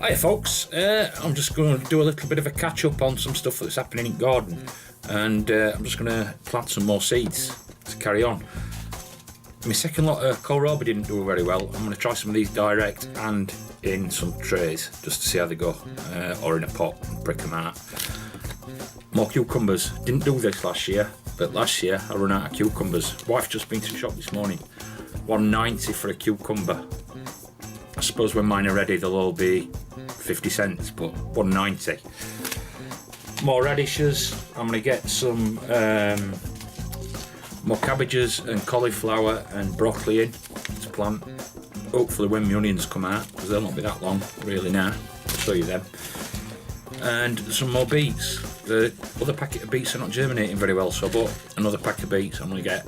Hiya folks, I'm just going to do a little bit of a catch up on some stuff that's happening in garden, and I'm just going to plant some more seeds to carry on. My second lot of kohlrabi didn't do very well. I'm going to try some of these direct and in some trays just to see how they go, or in a pot and prick them out. More cucumbers. Didn't do this last year, but last year I ran out of cucumbers. Wife just been to the shop this morning. $1.90 for a cucumber. I suppose when mine are ready they'll all be 50 cents, but $1.90. More radishes. I'm going to get some more cabbages and cauliflower and broccoli in to plant. Hopefully when my onions come out, because they'll not be that long really now. I'll show you them. And some more beets. The other packet of beets are not germinating very well, so I bought another pack of beets. I'm going to get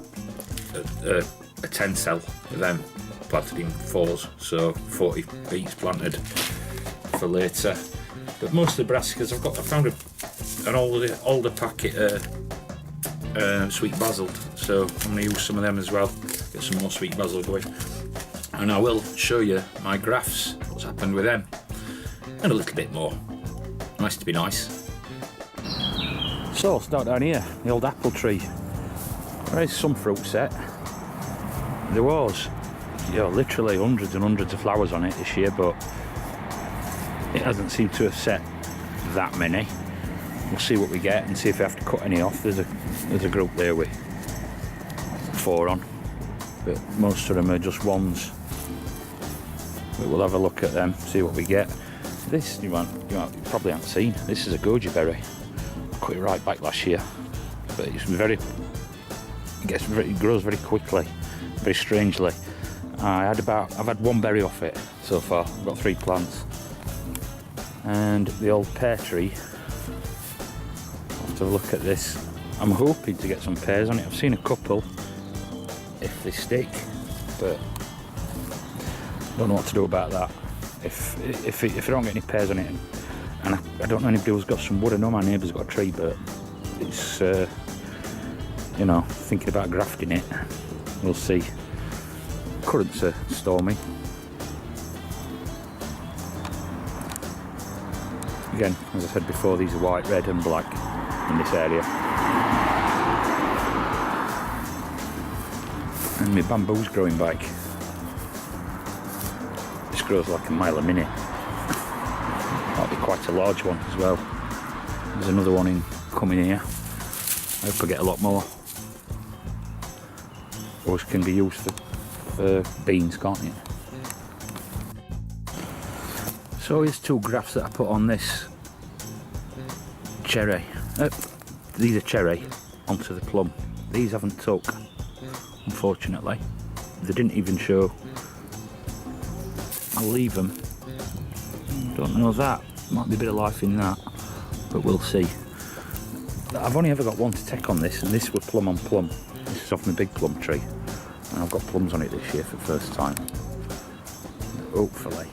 a 10 cell of them planted in fours, so 40 beets planted for later. But most of the brassicas, I found an older packet of sweet basil, so I'm going to use some of them as well, get some more sweet basil going. And I will show you my grafts, what's happened with them, and a little bit more. Nice to be nice. So I'll start down here, the old apple tree. There is some fruit set. There was, literally hundreds and hundreds of flowers on it this year, but it hasn't seemed to have set that many. We'll see what we get and see if we have to cut any off. There's a group there with 4 on, but most of them are just ones. But we'll have a look at them, see what we get. This you probably haven't seen. This is a goji berry. I cut it right back last year, but it grows very quickly, very strangely. I've had 1 berry off it so far. I've got 3 plants. And the old pear tree, I'll have to look at this. I'm hoping to get some pears on it. I've seen a couple, if they stick, but I don't know what to do about that. If I don't get any pears on it, and I don't know anybody who's got some wood. I know my neighbour's got a tree, but it's thinking about grafting it. We'll see. Currents are stormy. Again, as I said before, these are white, red and black in this area. And my bamboo's growing back. This grows like a mile a minute. That'll be quite a large one as well. There's another one coming here. I hope I get a lot more. Those can be used for beans, can't it? So here's 2 grafts that I put on this cherry. These are cherry onto the plum. These haven't took, unfortunately. They didn't even show. I'll leave them. Don't know that. Might be a bit of life in that, but we'll see. I've only ever got 1 to take on this, and this was plum on plum. This is off my big plum tree, and I've got plums on it this year for the first time. Hopefully.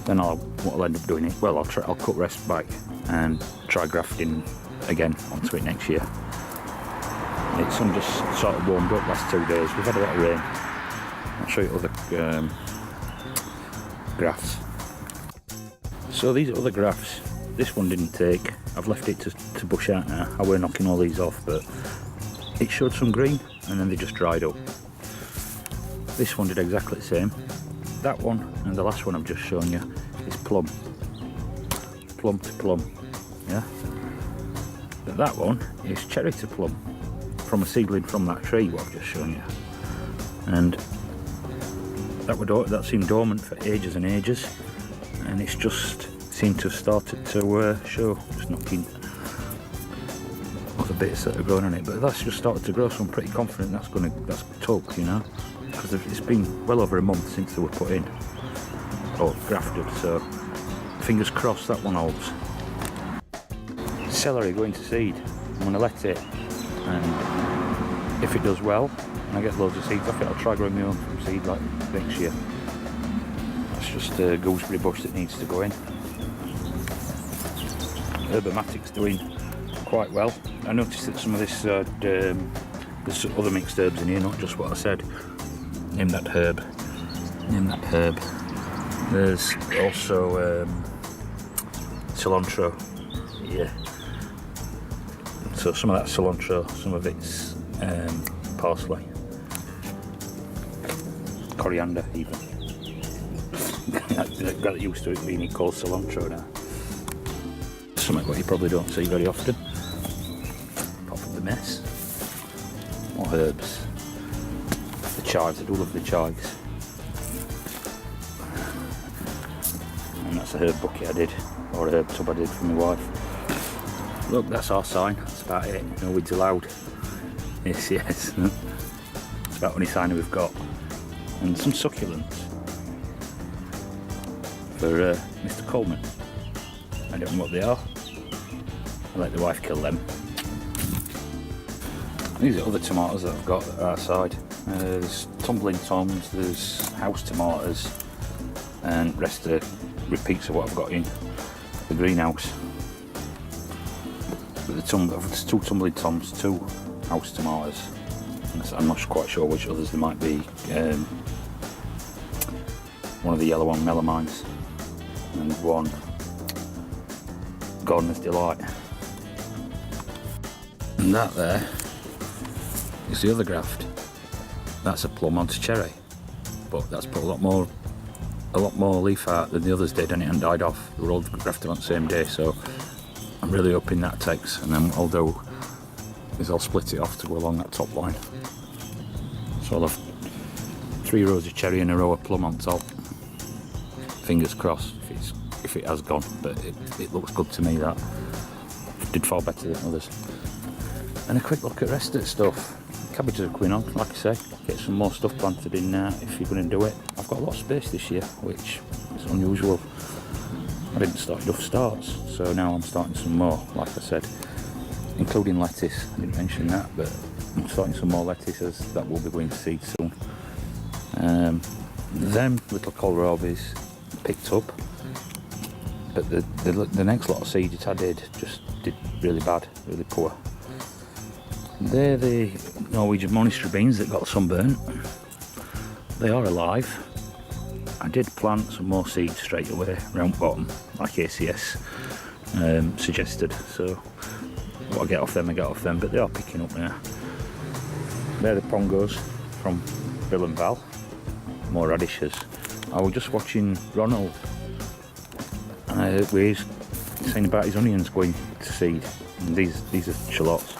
Then what I'll end up doing I'll cut rest back and try grafting again onto it next year. The sun just sort of warmed up last 2 days. We've had a lot of rain. I'll show you other grafts. So these are other grafts. This one didn't take. I've left it to bush out now. I were knocking all these off, but it showed some green and then they just dried up. This one did exactly the same. That one and the last one I've just shown you is plum to plum, yeah. But that one is cherry to plum from a seedling from that tree what I've just shown you, and that seemed dormant for ages and ages, and it's just seemed to have started to show, just knocking other bits that are growing on it. But that's just started to grow, so I'm pretty confident that's took, because it's been well over a month since they were put in or grafted, so fingers crossed that one holds. Celery going to seed. I'm going to let it, and if it does well and I get loads of seeds off it, I'll try growing my own from seed like next year. That's just a gooseberry bush that needs to go in. Herbomatic's doing quite well. I noticed that some of this there's other mixed herbs in here, not just what I said. Name that herb. There's also cilantro. Yeah. So some of that cilantro, some of it's parsley, coriander even. I got used to it being called cilantro now. Something what you probably don't see very often. Apart from the mess. More herbs. The chives, I do love the chives. And that's a herb bucket I did, or a herb tub I did for my wife. Look, that's our sign, that's about it. No weeds allowed. Yes, yes. That's about the only sign we've got. And some succulents for Mr. Coleman. I don't know what they are. I let the wife kill them. These are other tomatoes that I've got outside. There's tumbling toms, there's house tomatoes, and rest of repeats of what I've got in the greenhouse. But there's 2 tumbling toms, 2 house tomatoes. I'm not quite sure which others there might be. One of the yellow one melamines, and one Gardener's Delight. And that there is the other graft. That's a plum onto cherry, but that's put a lot more leaf out than the others did, and it hadn't died off. They were all grafted on the same day, so I'm really hoping that takes. And then what I'll do is I'll split it off to go along that top line. So I'll have 3 rows of cherry and a row of plum on top. Fingers crossed if it has gone, but it looks good to me. That it did far better than others. And a quick look at the rest of the stuff. Cabbages are going on, like I say. Get some more stuff planted in now if you're going to do it. I've got a lot of space this year, which is unusual. I didn't start enough starts, so now I'm starting some more, like I said, including lettuce. I didn't mention that, but I'm starting some more lettuces that will be going to seed soon. Them little kohlrabies picked up, but the next lot of seeds I did just did really bad, really poor. They're the Norwegian monastery beans that got sunburnt. They are alive. I did plant some more seeds straight away round bottom, like ACS suggested. So what I get off them, I get off them, but they are picking up now. They're the pongos from Bill and Val. More radishes. I was just watching Ronald, and where he's saying about his onions going to seed. And these are shallots.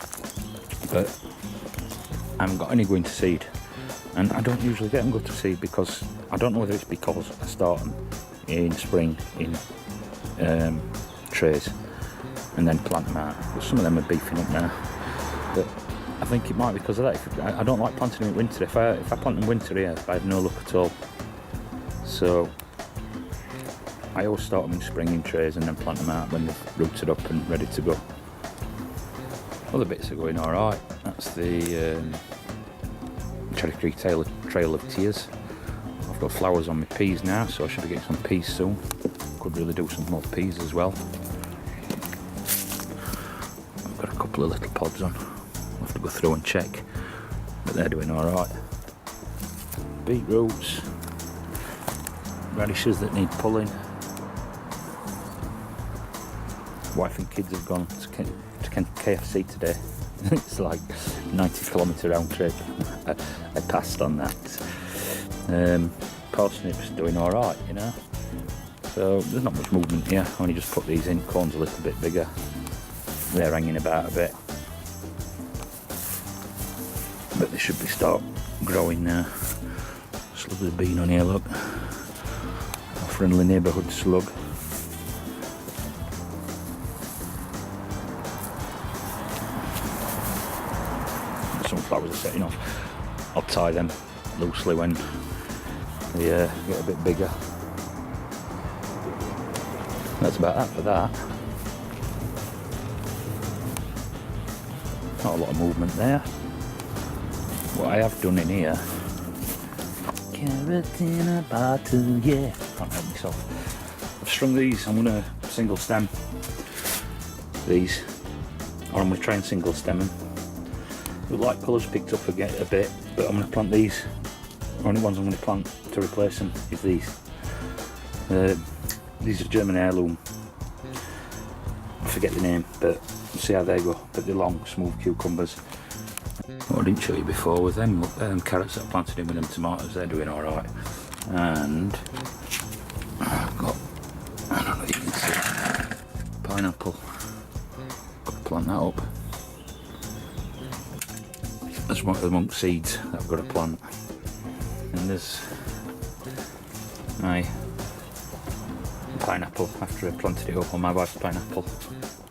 But I haven't got any going to seed, and I don't usually get them go to seed because I don't know whether it's because I start them in spring in trays and then plant them out. But some of them are beefing up now, but I think it might be because of that. I don't like planting them in winter. If I plant them in winter here, I have no luck at all. So I always start them in spring in trays and then plant them out when they've rooted up and ready to go. Other bits are going alright. That's the Cherry Creek Trail of Tears. I've got flowers on my peas now, so I should be getting some peas soon. Could really do some more peas as well. I've got a couple of little pods on. I'll have to go through and check, but they're doing alright. Beetroots, radishes that need pulling. Wife and kids have gone to KFC today. It's like 90km round trip. I passed on that. Parsnips doing alright, you know. So there's not much movement here. I only just put these in. Corn's a little bit bigger. They're hanging about a bit. But they should be start growing now. Slug of bean on here, look. A friendly neighbourhood slug. Flowers are setting off. I'll tie them loosely when they get a bit bigger. That's about that for that. Not a lot of movement there. What I have done in here, carrot in a bottle, yeah. Can't help myself. I've strung these. I'm gonna single stem these, or I'm gonna try and single stem them. The light colours picked up again a bit, but I'm going to plant these. The only ones I'm going to plant to replace them is these. These are German heirloom forget the name, but see how they go. But they're long, smooth cucumbers. What I didn't show you before was them, look, them carrots that I planted in with them tomatoes, they're doing alright. And I've got, I don't know if you can see, pineapple. Got to plant that up. That's one of the monk seeds that I've got to plant. And there's my pineapple after I planted it up on my wife's pineapple,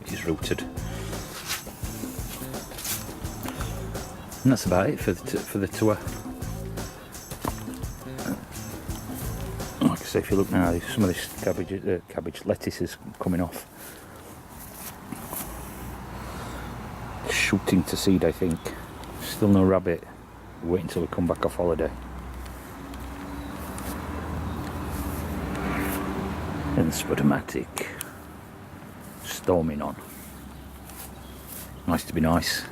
which is rooted. And that's about it for the tour. Like I say, if you look now, some of this lettuce is coming off. Shooting to seed, I think. Still no rabbit. Wait until we come back off holiday. And Spudomatic storming on. Nice to be nice.